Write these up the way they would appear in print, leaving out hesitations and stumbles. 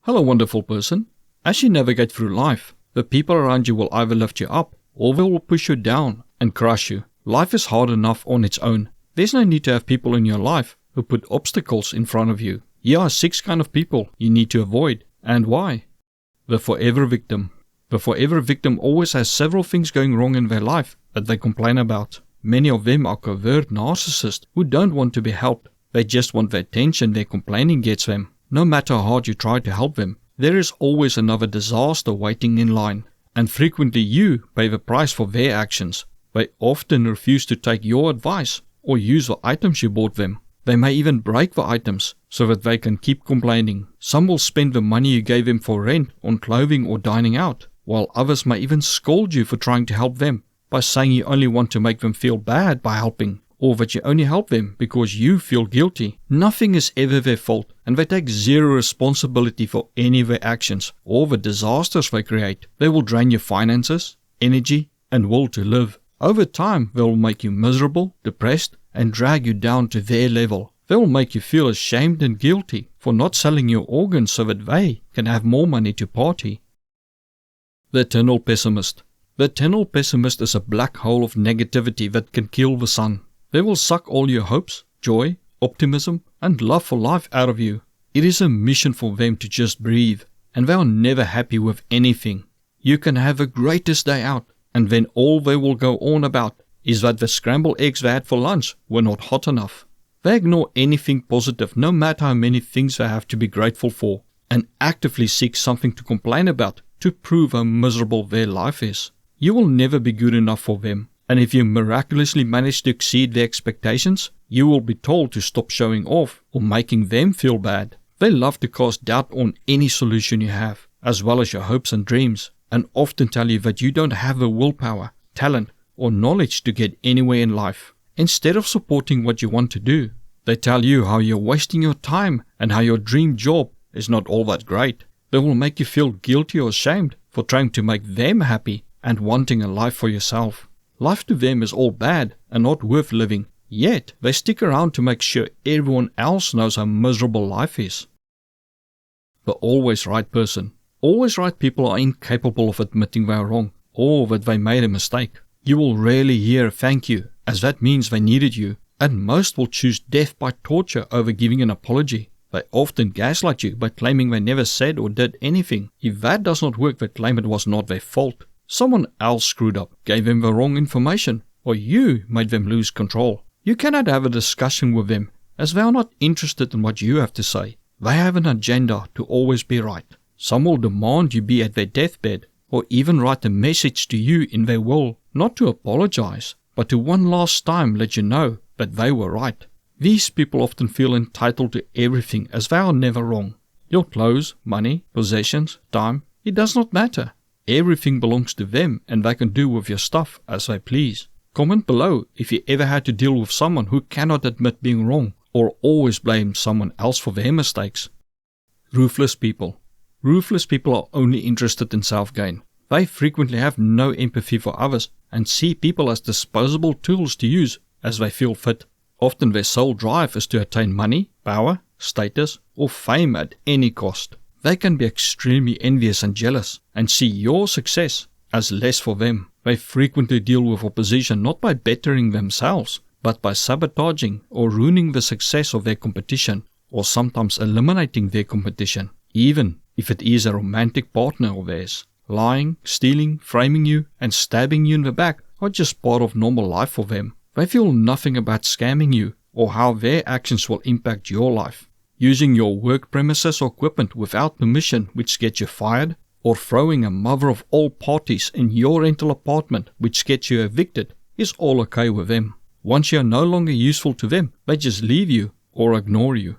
Hello, wonderful person. As you navigate through life, the people around you will either lift you up or they will push you down and crush you. Life is hard enough on its own. There's no need to have people in your life who put obstacles in front of you. Here are 6 kinds of people you need to avoid, and why. The forever victim. The forever victim always has several things going wrong in their life that they complain about. Many of them are covert narcissists who don't want to be helped. They just want the attention their complaining gets them. No matter how hard you try to help them, there is always another disaster waiting in line. And frequently you pay the price for their actions. They often refuse to take your advice or use the items you bought them. They may even break the items so that they can keep complaining. Some will spend the money you gave them for rent on clothing or dining out, while others may even scold you for trying to help them by saying you only want to make them feel bad by helping, or that you only help them because you feel guilty. Nothing is ever their fault, and they take zero responsibility for any of their actions or the disasters they create. They will drain your finances, energy, and will to live. Over time, they will make you miserable, depressed, and drag you down to their level. They will make you feel ashamed and guilty for not selling your organs so that they can have more money to party. The Eternal Pessimist. The Eternal Pessimist is a black hole of negativity that can kill the sun. They will suck all your hopes, joy, optimism, and love for life out of you. It is a mission for them to just breathe, and they are never happy with anything. You can have the greatest day out, and then all they will go on about is that the scrambled eggs they had for lunch were not hot enough. They ignore anything positive, no matter how many things they have to be grateful for, and actively seek something to complain about to prove how miserable their life is. You will never be good enough for them. And if you miraculously manage to exceed their expectations, you will be told to stop showing off or making them feel bad. They love to cast doubt on any solution you have, as well as your hopes and dreams, and often tell you that you don't have the willpower, talent, or knowledge to get anywhere in life. Instead of supporting what you want to do, they tell you how you're wasting your time and how your dream job is not all that great. They will make you feel guilty or ashamed for trying to make them happy and wanting a life for yourself. Life to them is all bad and not worth living, yet they stick around to make sure everyone else knows how miserable life is. The always right person. Always right people are incapable of admitting they are wrong or that they made a mistake. You will rarely hear thank you, as that means they needed you, and most will choose death by torture over giving an apology. They often gaslight you by claiming they never said or did anything. If that does not work, they claim it was not their fault. Someone else screwed up, gave them the wrong information, or you made them lose control. You cannot have a discussion with them, as they are not interested in what you have to say. They have an agenda to always be right. Some will demand you be at their deathbed, or even write a message to you in their will, not to apologize, but to one last time let you know that they were right. These people often feel entitled to everything, as they are never wrong. Your clothes, money, possessions, time, it does not matter. Everything belongs to them, and they can do with your stuff as they please. Comment below if you ever had to deal with someone who cannot admit being wrong or always blame someone else for their mistakes. Ruthless people. Ruthless people are only interested in self-gain. They frequently have no empathy for others and see people as disposable tools to use as they feel fit. Often their sole drive is to attain money, power, status, or fame at any cost. They can be extremely envious and jealous and see your success as less for them. They frequently deal with opposition not by bettering themselves, but by sabotaging or ruining the success of their competition, or sometimes eliminating their competition, even if it is a romantic partner of theirs. Lying, stealing, framing you, and stabbing you in the back are just part of normal life for them. They feel nothing about scamming you or how their actions will impact your life. Using your work premises or equipment without permission, which gets you fired, or throwing a mother of all parties in your rental apartment, which gets you evicted, is all okay with them. Once you are no longer useful to them, they just leave you or ignore you.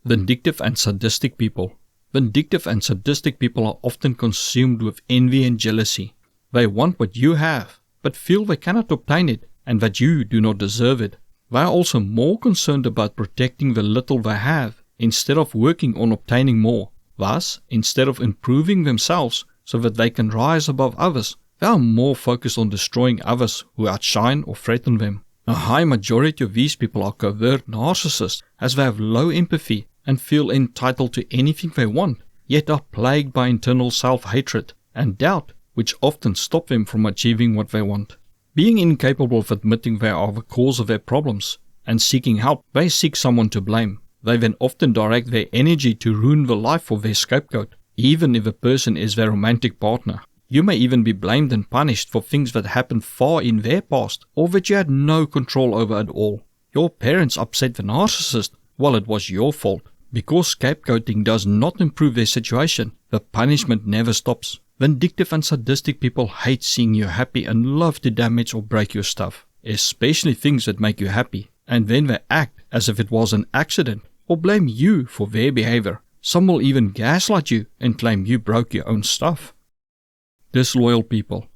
Vindictive and Sadistic people. Vindictive and sadistic people are often consumed with envy and jealousy. They want what you have, but feel they cannot obtain it and that you do not deserve it. They are also more concerned about protecting the little they have instead of working on obtaining more. Thus, instead of improving themselves so that they can rise above others, they are more focused on destroying others who outshine or threaten them. A high majority of these people are covert narcissists, as they have low empathy and feel entitled to anything they want, yet are plagued by internal self-hatred and doubt, which often stop them from achieving what they want. Being incapable of admitting they are the cause of their problems and seeking help, they seek someone to blame. They then often direct their energy to ruin the life of their scapegoat, even if the person is their romantic partner. You may even be blamed and punished for things that happened far in their past or that you had no control over at all. Your parents upset the narcissist, well, it was your fault. Because scapegoating does not improve their situation, the punishment never stops. Vindictive and sadistic people hate seeing you happy and love to damage or break your stuff, especially things that make you happy, and then they act as if it was an accident or blame you for their behavior. Some will even gaslight you and claim you broke your own stuff. Disloyal people.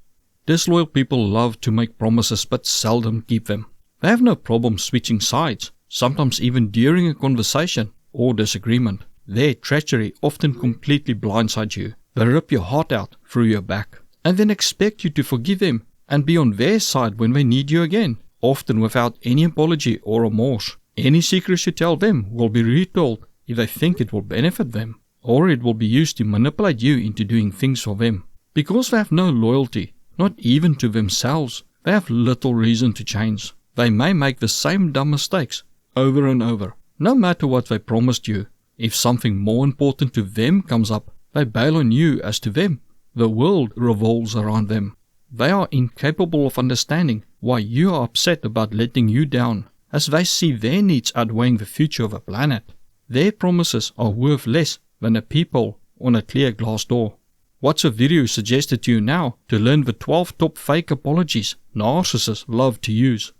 Disloyal people love to make promises but seldom keep them. They have no problem switching sides, sometimes even during a conversation or disagreement. Their treachery often completely blindsides you. They rip your heart out through your back and then expect you to forgive them and be on their side when they need you again, often without any apology or remorse. Any secrets you tell them will be retold if they think it will benefit them, or it will be used to manipulate you into doing things for them. Because they have no loyalty, not even to themselves, they have little reason to change. They may make the same dumb mistakes over and over, no matter what they promised you. If something more important to them comes up, they bail on you as to them. The world revolves around them. They are incapable of understanding why you are upset about letting you down, as they see their needs outweighing the future of the planet. Their promises are worth less than a peephole on a clear glass door. Watch a video suggested to you now to learn the 12 top fake apologies narcissists love to use.